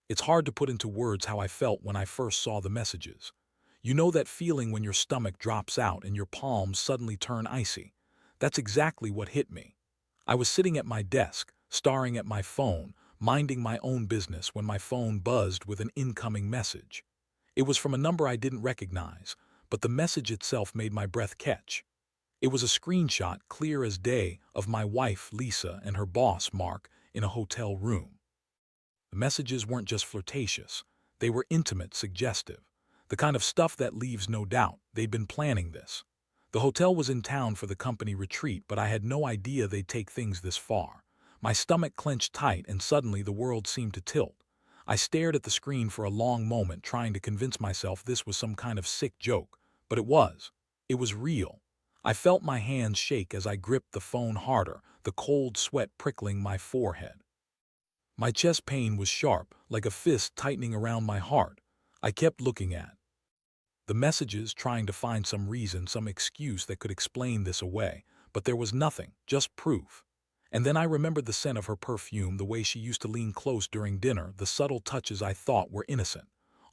It's hard to put into words how I felt when I first saw the messages. You know that feeling when your stomach drops out and your palms suddenly turn icy? That's exactly what hit me. I was sitting at my desk, staring at my phone, minding my own business when my phone buzzed with an incoming message. It was from a number I didn't recognize, but the message itself made my breath catch. It was a screenshot, clear as day, of my wife, Lisa, and her boss, Mark, in a hotel room. The messages weren't just flirtatious. They were intimate, suggestive. The kind of stuff that leaves no doubt they'd been planning this. The hotel was in town for the company retreat, but I had no idea they'd take things this far. My stomach clenched tight, and suddenly the world seemed to tilt. I stared at the screen for a long moment, trying to convince myself this was some kind of sick joke. But it was. It was real. I felt my hands shake as I gripped the phone harder, the cold sweat prickling my forehead. My chest pain was sharp, like a fist tightening around my heart. I kept looking at the messages, trying to find some reason, some excuse that could explain this away, but there was nothing, just proof. And then I remembered the scent of her perfume, the way she used to lean close during dinner, the subtle touches I thought were innocent.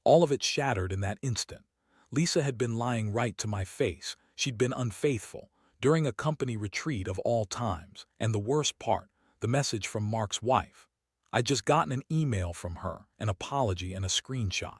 All of it shattered in that instant. Lisa had been lying right to my face. She'd been unfaithful, during a company retreat of all times, and the worst part, the message from Mark's wife. I'd just gotten an email from her, an apology and a screenshot.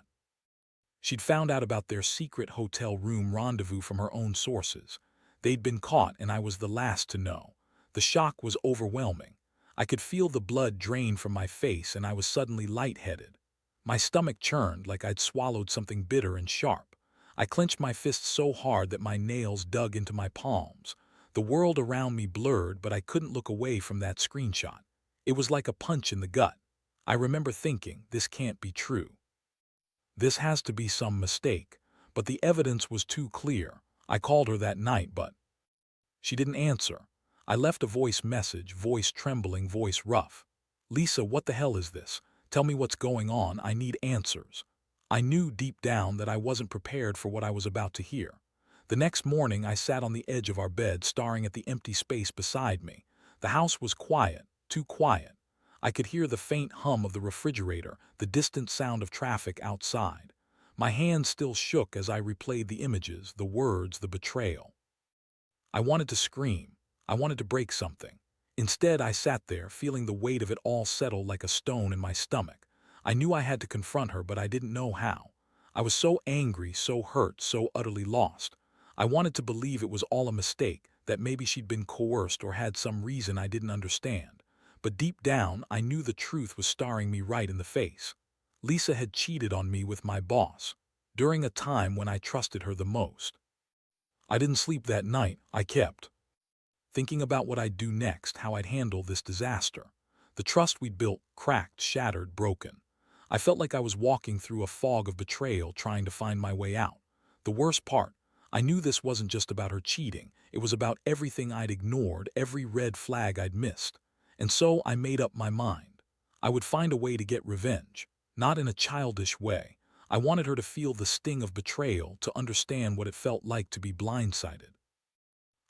She'd found out about their secret hotel room rendezvous from her own sources. They'd been caught, and I was the last to know. The shock was overwhelming. I could feel the blood drain from my face, and I was suddenly lightheaded. My stomach churned like I'd swallowed something bitter and sharp. I clenched my fists so hard that my nails dug into my palms. The world around me blurred, but I couldn't look away from that screenshot. It was like a punch in the gut. I remember thinking, this can't be true. This has to be some mistake. But the evidence was too clear. I called her that night, but she didn't answer. I left a voice message, voice trembling, voice rough. Lisa, what the hell is this? Tell me what's going on. I need answers. I knew deep down that I wasn't prepared for what I was about to hear. The next morning, I sat on the edge of our bed, staring at the empty space beside me. The house was quiet, too quiet. I could hear the faint hum of the refrigerator, the distant sound of traffic outside. My hands still shook as I replayed the images, the words, the betrayal. I wanted to scream. I wanted to break something. Instead, I sat there, feeling the weight of it all settle like a stone in my stomach. I knew I had to confront her, but I didn't know how. I was so angry, so hurt, so utterly lost. I wanted to believe it was all a mistake, that maybe she'd been coerced or had some reason I didn't understand. But deep down, I knew the truth was staring me right in the face. Lisa had cheated on me with my boss, during a time when I trusted her the most. I didn't sleep that night. I kept thinking about what I'd do next, how I'd handle this disaster. The trust we'd built, cracked, shattered, broken. I felt like I was walking through a fog of betrayal, trying to find my way out. The worst part, I knew this wasn't just about her cheating. It was about everything I'd ignored, every red flag I'd missed. And so I made up my mind. I would find a way to get revenge, not in a childish way. I wanted her to feel the sting of betrayal, to understand what it felt like to be blindsided.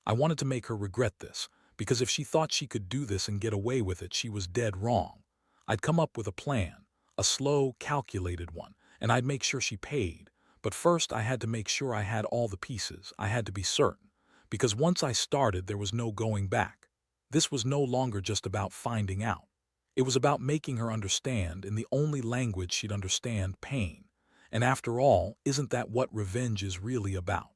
I wanted to make her regret this, because if she thought she could do this and get away with it, she was dead wrong. I'd come up with a plan, a slow, calculated one, and I'd make sure she paid. But first, I had to make sure I had all the pieces. I had to be certain, because once I started, there was no going back. This was no longer just about finding out. It was about making her understand, in the only language she'd understand, pain. And after all, isn't that what revenge is really about?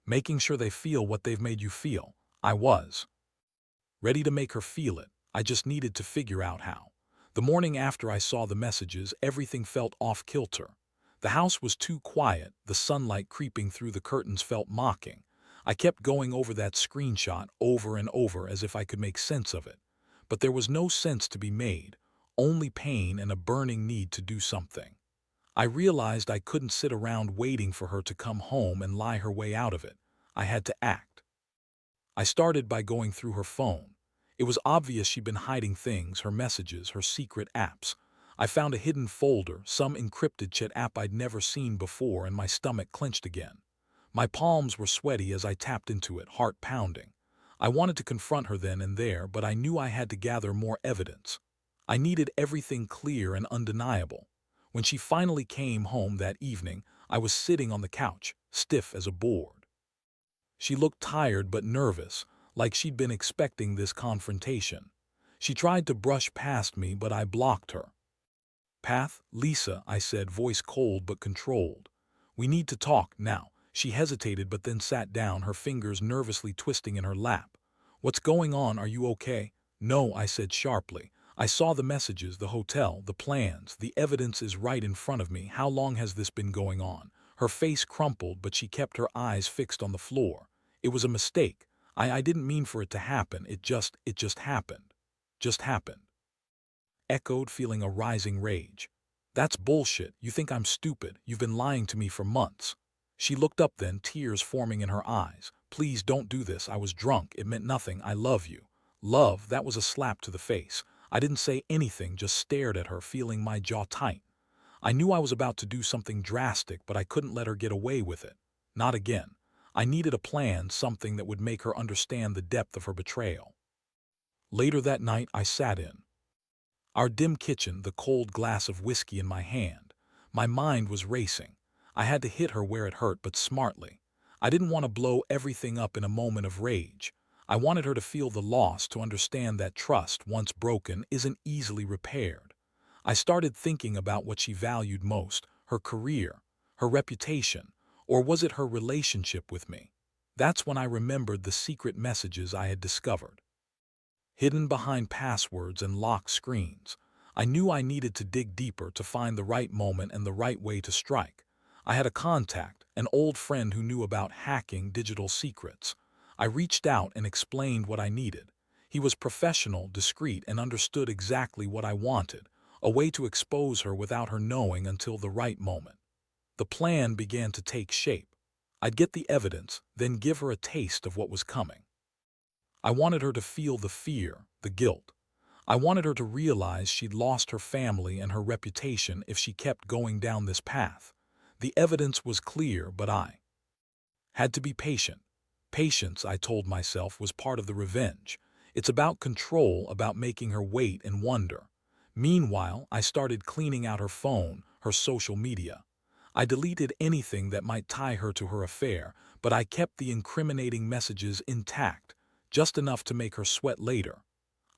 Making sure they feel what they've made you feel. I was ready to make her feel it. I just needed to figure out how. The morning after I saw the messages, everything felt off-kilter. The house was too quiet, the sunlight creeping through the curtains felt mocking. I kept going over that screenshot over and over as if I could make sense of it. But there was no sense to be made, only pain and a burning need to do something. I realized I couldn't sit around waiting for her to come home and lie her way out of it. I had to act. I started by going through her phone. It was obvious she'd been hiding things, her messages, her secret apps. I found a hidden folder, some encrypted chat app I'd never seen before, and my stomach clenched again. My palms were sweaty as I tapped into it, heart pounding. I wanted to confront her then and there, but I knew I had to gather more evidence. I needed everything clear and undeniable. When she finally came home that evening, I was sitting on the couch, stiff as a board. She looked tired but nervous, like she'd been expecting this confrontation. She tried to brush past me, but I blocked her. Lisa, I said, voice cold but controlled. We need to talk now. She hesitated but then sat down, her fingers nervously twisting in her lap. What's going on? Are you okay? No, I said sharply. I saw the messages, the hotel, the plans. The evidence is right in front of me. How long has this been going on? Her face crumpled, but she kept her eyes fixed on the floor. It was a mistake. I didn't mean for it to happen. It just happened. Just happened. Echoed, feeling a rising rage. That's bullshit. You think I'm stupid. You've been lying to me for months. She looked up then, tears forming in her eyes. Please don't do this. I was drunk. It meant nothing. I love you. Love, that was a slap to the face. I didn't say anything, just stared at her, feeling my jaw tight. I knew I was about to do something drastic, but I couldn't let her get away with it. Not again. I needed a plan, something that would make her understand the depth of her betrayal. Later that night, I sat in our dim kitchen, the cold glass of whiskey in my hand. My mind was racing. I had to hit her where it hurt, but smartly. I didn't want to blow everything up in a moment of rage. I wanted her to feel the loss, to understand that trust, once broken, isn't easily repaired. I started thinking about what she valued most, her career, her reputation, or was it her relationship with me? That's when I remembered the secret messages I had discovered. Hidden behind passwords and locked screens, I knew I needed to dig deeper to find the right moment and the right way to strike. I had a contact, an old friend who knew about hacking digital secrets. I reached out and explained what I needed. He was professional, discreet, and understood exactly what I wanted, a way to expose her without her knowing until the right moment. The plan began to take shape. I'd get the evidence, then give her a taste of what was coming. I wanted her to feel the fear, the guilt. I wanted her to realize she'd lost her family and her reputation if she kept going down this path. The evidence was clear, but I had to be patient. Patience, I told myself, was part of the revenge. It's about control, about making her wait and wonder. Meanwhile, I started cleaning out her phone, her social media. I deleted anything that might tie her to her affair, but I kept the incriminating messages intact, just enough to make her sweat later.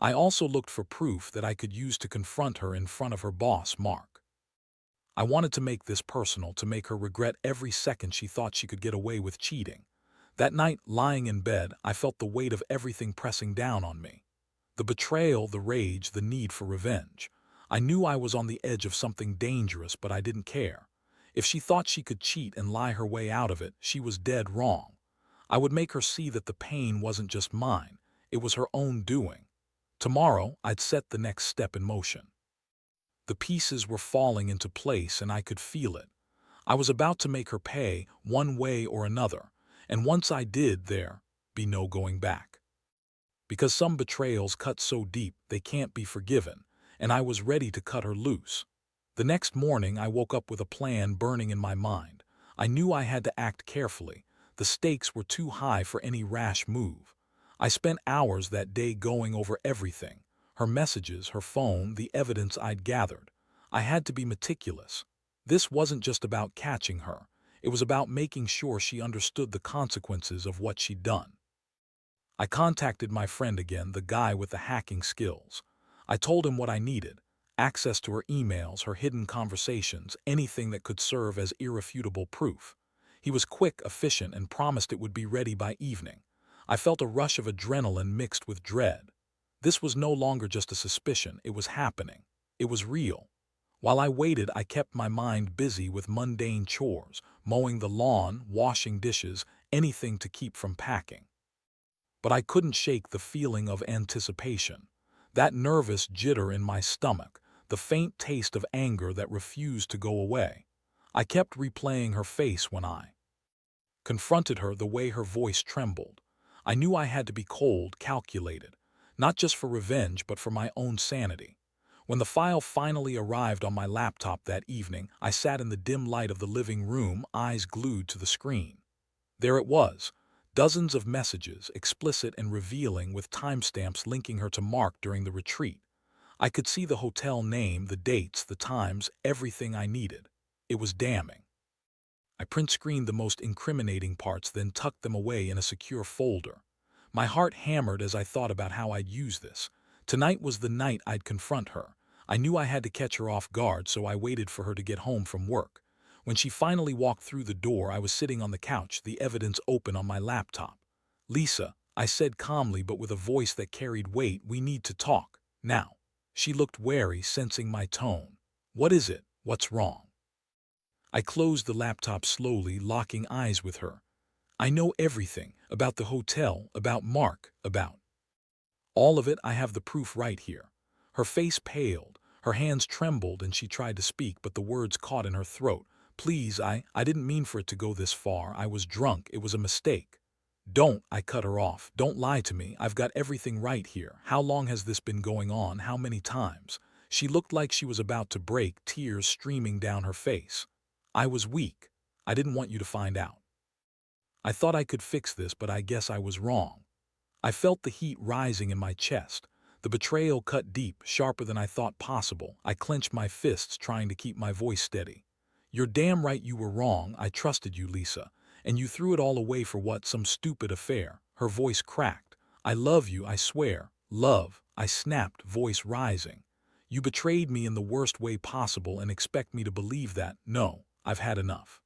I also looked for proof that I could use to confront her in front of her boss, Mark. I wanted to make this personal, to make her regret every second she thought she could get away with cheating. That night, lying in bed, I felt the weight of everything pressing down on me. The betrayal, the rage, the need for revenge. I knew I was on the edge of something dangerous, but I didn't care. If she thought she could cheat and lie her way out of it, she was dead wrong. I would make her see that the pain wasn't just mine, it was her own doing. Tomorrow, I'd set the next step in motion. The pieces were falling into place and I could feel it. I was about to make her pay, one way or another, and once I did, there'd be no going back. Because some betrayals cut so deep they can't be forgiven, and I was ready to cut her loose. The next morning, I woke up with a plan burning in my mind. I knew I had to act carefully. The stakes were too high for any rash move. I spent hours that day going over everything, her messages, her phone, the evidence I'd gathered. I had to be meticulous. This wasn't just about catching her. It was about making sure she understood the consequences of what she'd done. I contacted my friend again, the guy with the hacking skills. I told him what I needed: access to her emails, her hidden conversations, anything that could serve as irrefutable proof. He was quick, efficient, and promised it would be ready by evening. I felt a rush of adrenaline mixed with dread. This was no longer just a suspicion, it was happening. It was real. While I waited, I kept my mind busy with mundane chores, mowing the lawn, washing dishes, anything to keep from packing. But I couldn't shake the feeling of anticipation. That nervous jitter in my stomach, the faint taste of anger that refused to go away. I kept replaying her face when I confronted her, the way her voice trembled. I knew I had to be cold, calculated, not just for revenge but for my own sanity. When the file finally arrived on my laptop that evening, I sat in the dim light of the living room, eyes glued to the screen. There it was, dozens of messages, explicit and revealing, with timestamps linking her to Mark during the retreat. I could see the hotel name, the dates, the times, everything I needed. It was damning. I print screened the most incriminating parts, then tucked them away in a secure folder. My heart hammered as I thought about how I'd use this. Tonight was the night I'd confront her. I knew I had to catch her off guard, so I waited for her to get home from work. When she finally walked through the door, I was sitting on the couch, the evidence open on my laptop. "Lisa," I said calmly but with a voice that carried weight, "we need to talk. Now." She looked wary, sensing my tone. "What is it? What's wrong?" I closed the laptop slowly, locking eyes with her. "I know everything about the hotel, about Mark, about all of it. I have the proof right here." Her face paled, her hands trembled, and she tried to speak, but the words caught in her throat. "Please, I didn't mean for it to go this far. I was drunk. It was a mistake." "Don't," I cut her off. "Don't lie to me. I've got everything right here. How long has this been going on? How many times?" She looked like she was about to break, tears streaming down her face. "I was weak. I didn't want you to find out. I thought I could fix this, but I guess I was wrong." I felt the heat rising in my chest. The betrayal cut deep, sharper than I thought possible. I clenched my fists, trying to keep my voice steady. "You're damn right you were wrong. I trusted you, Lisa. And you threw it all away for what? Some stupid affair." Her voice cracked. "I love you, I swear." "Love," I snapped, voice rising. "You betrayed me in the worst way possible and expect me to believe that? No, I've had enough.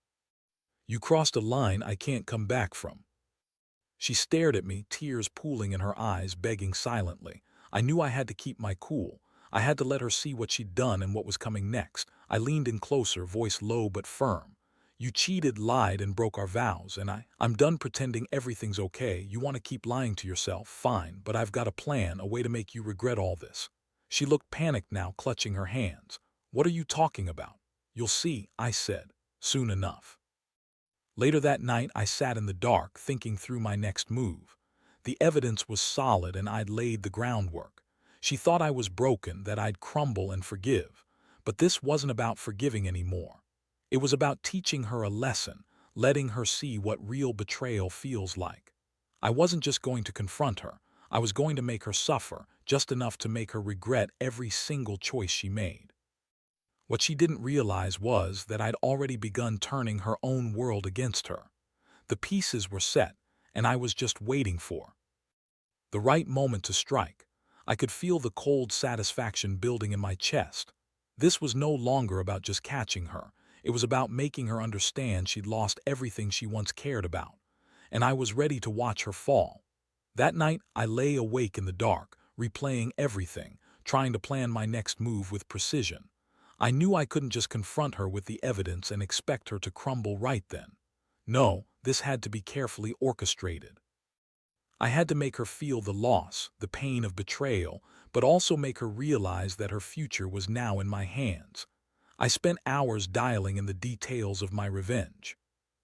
You crossed a line I can't come back from." She stared at me, tears pooling in her eyes, begging silently. I knew I had to keep my cool. I had to let her see what she'd done and what was coming next. I leaned in closer, voice low but firm. "You cheated, lied, and broke our vows, and I'm done pretending everything's okay. You want to keep lying to yourself? Fine, but I've got a plan, a way to make you regret all this." She looked panicked now, clutching her hands. "What are you talking about?" "You'll see," I said, "soon enough." Later that night, I sat in the dark, thinking through my next move. The evidence was solid and I'd laid the groundwork. She thought I was broken, that I'd crumble and forgive. But this wasn't about forgiving anymore. It was about teaching her a lesson, letting her see what real betrayal feels like. I wasn't just going to confront her. I was going to make her suffer, just enough to make her regret every single choice she made. What she didn't realize was that I'd already begun turning her own world against her. The pieces were set, and I was just waiting for the right moment to strike. I could feel the cold satisfaction building in my chest. This was no longer about just catching her. It was about making her understand she'd lost everything she once cared about. And I was ready to watch her fall. That night, I lay awake in the dark, replaying everything, trying to plan my next move with precision. I knew I couldn't just confront her with the evidence and expect her to crumble right then. No, this had to be carefully orchestrated. I had to make her feel the loss, the pain of betrayal, but also make her realize that her future was now in my hands. I spent hours dialing in the details of my revenge.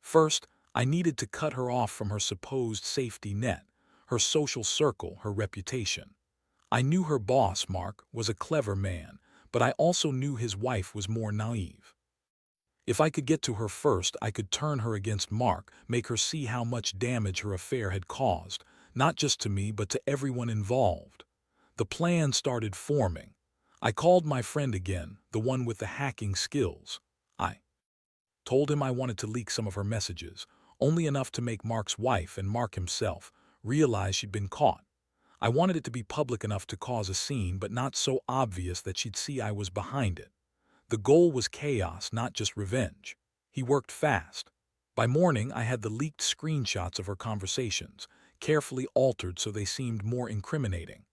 First, I needed to cut her off from her supposed safety net, her social circle, her reputation. I knew her boss, Mark, was a clever man, but I also knew his wife was more naive. If I could get to her first, I could turn her against Mark, make her see how much damage her affair had caused, not just to me but to everyone involved. The plan started forming. I called my friend again, the one with the hacking skills. I told him I wanted to leak some of her messages, only enough to make Mark's wife and Mark himself realize she'd been caught. I wanted it to be public enough to cause a scene, but not so obvious that she'd see I was behind it. The goal was chaos, not just revenge. He worked fast. By morning, I had the leaked screenshots of her conversations, carefully altered so they seemed more incriminating.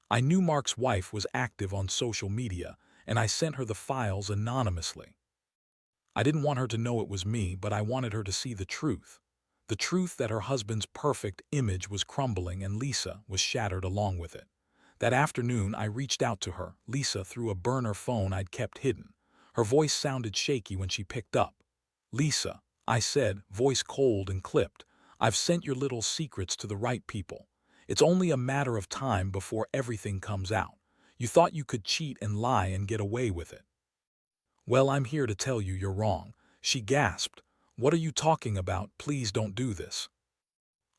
I knew Mark's wife was active on social media, and I sent her the files anonymously. I didn't want her to know it was me, but I wanted her to see the truth. The truth that her husband's perfect image was crumbling and Lisa was shattered along with it. That afternoon, I reached out to her, Lisa, through a burner phone I'd kept hidden. Her voice sounded shaky when she picked up. "Lisa," I said, voice cold and clipped, "I've sent your little secrets to the right people. It's only a matter of time before everything comes out. You thought you could cheat and lie and get away with it. Well, I'm here to tell you you're wrong." She gasped. "What are you talking about? Please don't do this."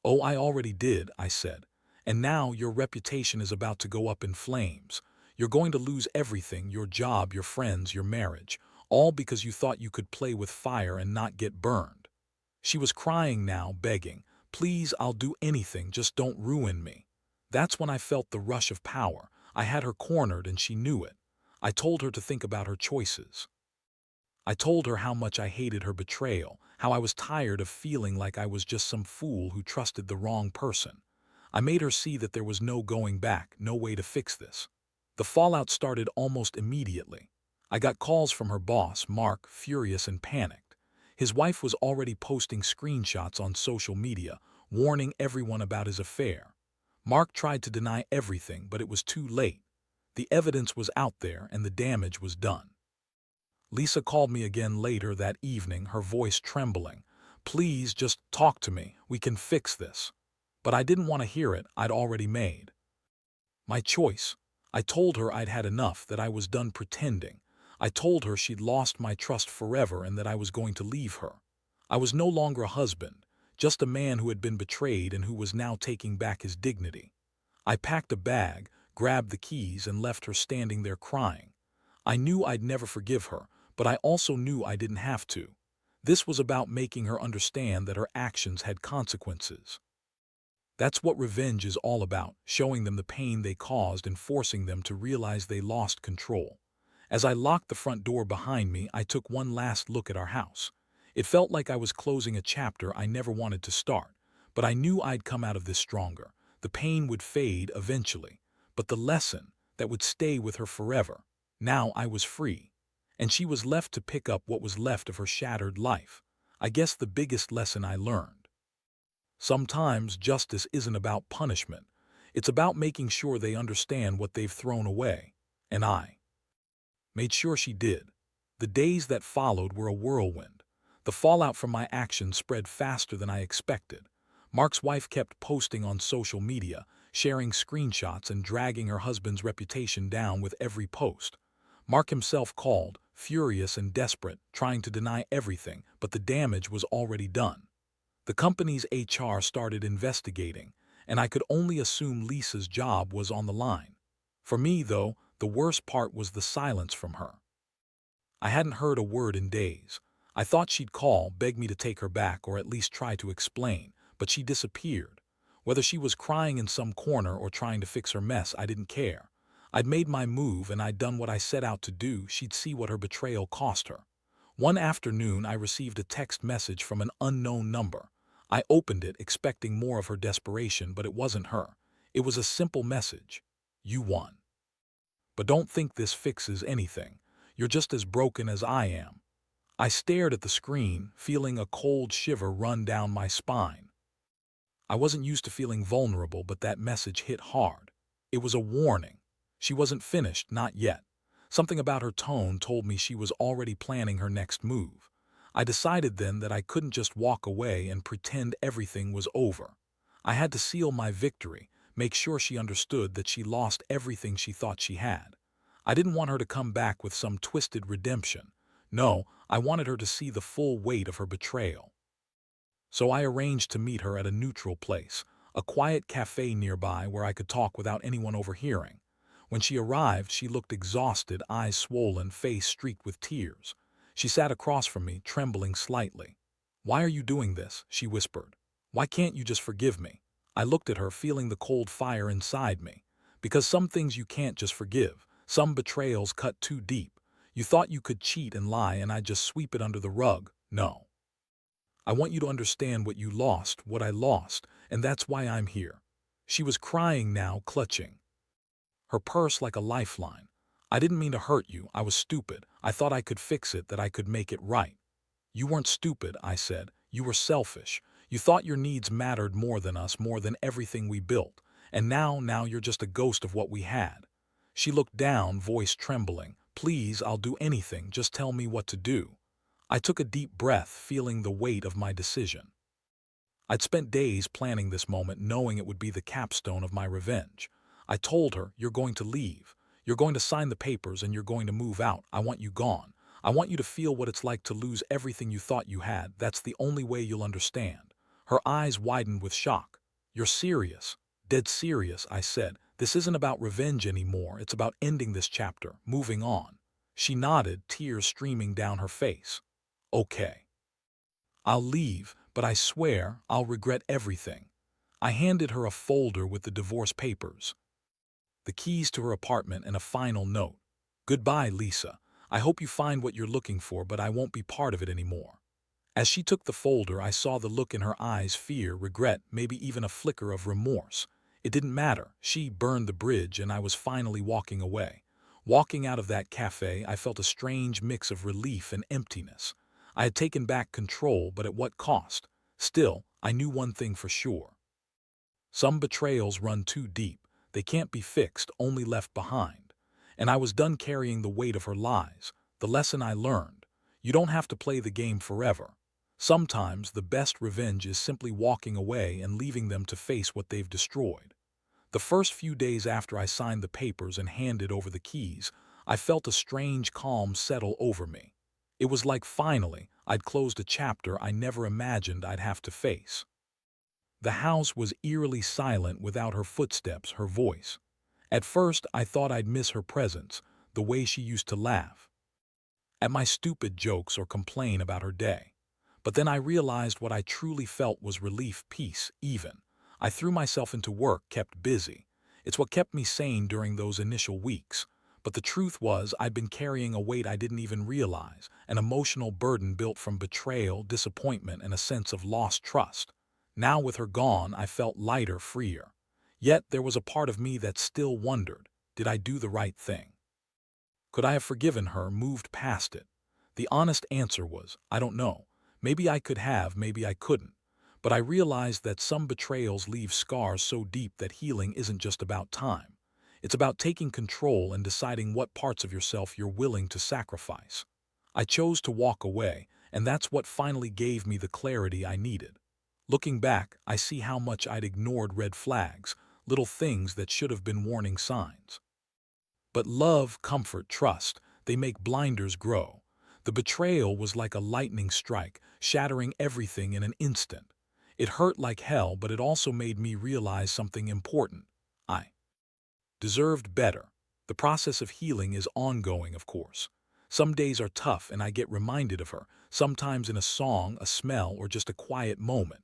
"Oh, I already did," I said. "And now your reputation is about to go up in flames. You're going to lose everything, your job, your friends, your marriage, all because you thought you could play with fire and not get burned. She was crying now, begging, "Please, I'll do anything, just don't ruin me." That's when I felt the rush of power. I had her cornered and she knew it. I told her to think about her choices. I told her how much I hated her betrayal, how I was tired of feeling like I was just some fool who trusted the wrong person. I made her see that there was no going back, no way to fix this. The fallout started almost immediately. I got calls from her boss, Mark, furious and panicked. His wife was already posting screenshots on social media, warning everyone about his affair. Mark tried to deny everything, but it was too late. The evidence was out there and the damage was done. Lisa called me again later that evening, her voice trembling. "Please, just talk to me. We can fix this." But I didn't want to hear it. I'd already made my choice. I told her I'd had enough, that I was done pretending. I told her she'd lost my trust forever and that I was going to leave her. I was no longer a husband, just a man who had been betrayed and who was now taking back his dignity. I packed a bag, grabbed the keys, and left her standing there crying. I knew I'd never forgive her, but I also knew I didn't have to. This was about making her understand that her actions had consequences. That's what revenge is all about, showing them the pain they caused and forcing them to realize they lost control. As I locked the front door behind me, I took one last look at our house. It felt like I was closing a chapter I never wanted to start, but I knew I'd come out of this stronger. The pain would fade eventually, but the lesson that would stay with her forever. Now I was free, and she was left to pick up what was left of her shattered life. I guess the biggest lesson I learned: sometimes justice isn't about punishment. It's about making sure they understand what they've thrown away. And I made sure she did. The days that followed were a whirlwind. The fallout from my actions spread faster than I expected. Mark's wife kept posting on social media, sharing screenshots and dragging her husband's reputation down with every post. Mark himself called, furious and desperate, trying to deny everything, but the damage was already done. The company's HR started investigating, and I could only assume Lisa's job was on the line. For me, though, the worst part was the silence from her. I hadn't heard a word in days. I thought she'd call, beg me to take her back, or at least try to explain, but she disappeared. Whether she was crying in some corner or trying to fix her mess, I didn't care. I'd made my move and I'd done what I set out to do. She'd see what her betrayal cost her. One afternoon, I received a text message from an unknown number. I opened it, expecting more of her desperation, but it wasn't her. It was a simple message: "You won. But don't think this fixes anything. You're just as broken as I am." I stared at the screen, feeling a cold shiver run down my spine. I wasn't used to feeling vulnerable, but that message hit hard. It was a warning. She wasn't finished, not yet. Something about her tone told me she was already planning her next move. I decided then that I couldn't just walk away and pretend everything was over. I had to seal my victory, make sure she understood that she lost everything she thought she had. I didn't want her to come back with some twisted redemption. No, I wanted her to see the full weight of her betrayal. So I arranged to meet her at a neutral place, a quiet cafe nearby where I could talk without anyone overhearing. When she arrived, she looked exhausted, eyes swollen, face streaked with tears. She sat across from me, trembling slightly. "Why are you doing this?" she whispered. "Why can't you just forgive me?" I looked at her, feeling the cold fire inside me. Because some things you can't just forgive. Some betrayals cut too deep. You thought you could cheat and lie and I'd just sweep it under the rug. No. I want you to understand what you lost, what I lost, and that's why I'm here. She was crying now, clutching her purse like a lifeline. "I didn't mean to hurt you. I was stupid. I thought I could fix it, that I could make it right." "You weren't stupid," I said. "You were selfish. You thought your needs mattered more than us, more than everything we built. And now you're just a ghost of what we had." She looked down, voice trembling. "Please, I'll do anything. Just tell me what to do." I took a deep breath, feeling the weight of my decision. I'd spent days planning this moment, knowing it would be the capstone of my revenge. I told her, "You're going to leave. You're going to sign the papers and you're going to move out. I want you gone. I want you to feel what it's like to lose everything you thought you had. That's the only way you'll understand." Her eyes widened with shock. "You're serious?" "Dead serious," I said. This isn't about revenge anymore, it's about ending this chapter, moving on. She nodded, tears streaming down her face. Okay. I'll leave, but I swear I'll regret everything. I handed her a folder with the divorce papers, the keys to her apartment, and a final note. Goodbye, Lisa. I hope you find what you're looking for, but I won't be part of it anymore. As she took the folder, I saw the look in her eyes, fear, regret, maybe even a flicker of remorse. It didn't matter. She burned the bridge, and I was finally walking away. Walking out of that cafe, I felt a strange mix of relief and emptiness. I had taken back control, but at what cost? Still, I knew one thing for sure. Some betrayals run too deep. They can't be fixed, only left behind. And I was done carrying the weight of her lies. The lesson I learned: you don't have to play the game forever. Sometimes the best revenge is simply walking away and leaving them to face what they've destroyed. The first few days after I signed the papers and handed over the keys, I felt a strange calm settle over me. It was like finally I'd closed a chapter I never imagined I'd have to face. The house was eerily silent without her footsteps, her voice. At first, I thought I'd miss her presence, the way she used to laugh at my stupid jokes or complain about her day. But then I realized what I truly felt was relief, peace, even. I threw myself into work, kept busy. It's what kept me sane during those initial weeks. But the truth was, I'd been carrying a weight I didn't even realize, an emotional burden built from betrayal, disappointment, and a sense of lost trust. Now with her gone, I felt lighter, freer. Yet there was a part of me that still wondered, did I do the right thing? Could I have forgiven her, moved past it? The honest answer was, I don't know. Maybe I could have, maybe I couldn't. But I realized that some betrayals leave scars so deep that healing isn't just about time. It's about taking control and deciding what parts of yourself you're willing to sacrifice. I chose to walk away, and that's what finally gave me the clarity I needed. Looking back, I see how much I'd ignored red flags, little things that should have been warning signs. But love, comfort, trust, they make blinders grow. The betrayal was like a lightning strike, shattering everything in an instant. It hurt like hell, but it also made me realize something important. I deserved better. The process of healing is ongoing, of course. Some days are tough and I get reminded of her, sometimes in a song, a smell, or just a quiet moment.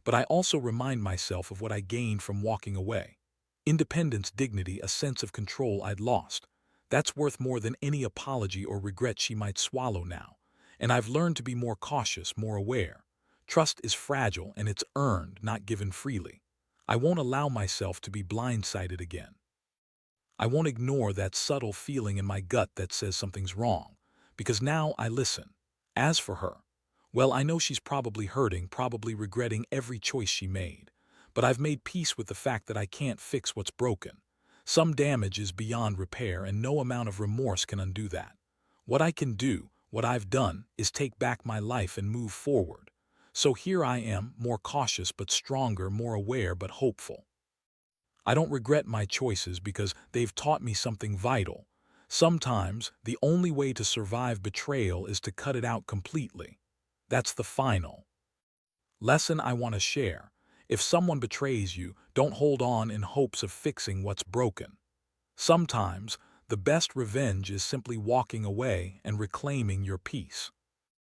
But I also remind myself of what I gained from walking away. Independence, dignity, a sense of control I'd lost. That's worth more than any apology or regret she might swallow now. And I've learned to be more cautious, more aware. Trust is fragile and it's earned, not given freely. I won't allow myself to be blindsided again. I won't ignore that subtle feeling in my gut that says something's wrong, because now I listen. As for her, well, I know she's probably hurting, probably regretting every choice she made. But I've made peace with the fact that I can't fix what's broken. Some damage is beyond repair, and no amount of remorse can undo that. What I can do, what I've done, is take back my life and move forward. So here I am, more cautious but stronger, more aware but hopeful. I don't regret my choices because they've taught me something vital. Sometimes, the only way to survive betrayal is to cut it out completely. That's the final lesson I want to share. If someone betrays you, don't hold on in hopes of fixing what's broken. Sometimes, the best revenge is simply walking away and reclaiming your peace.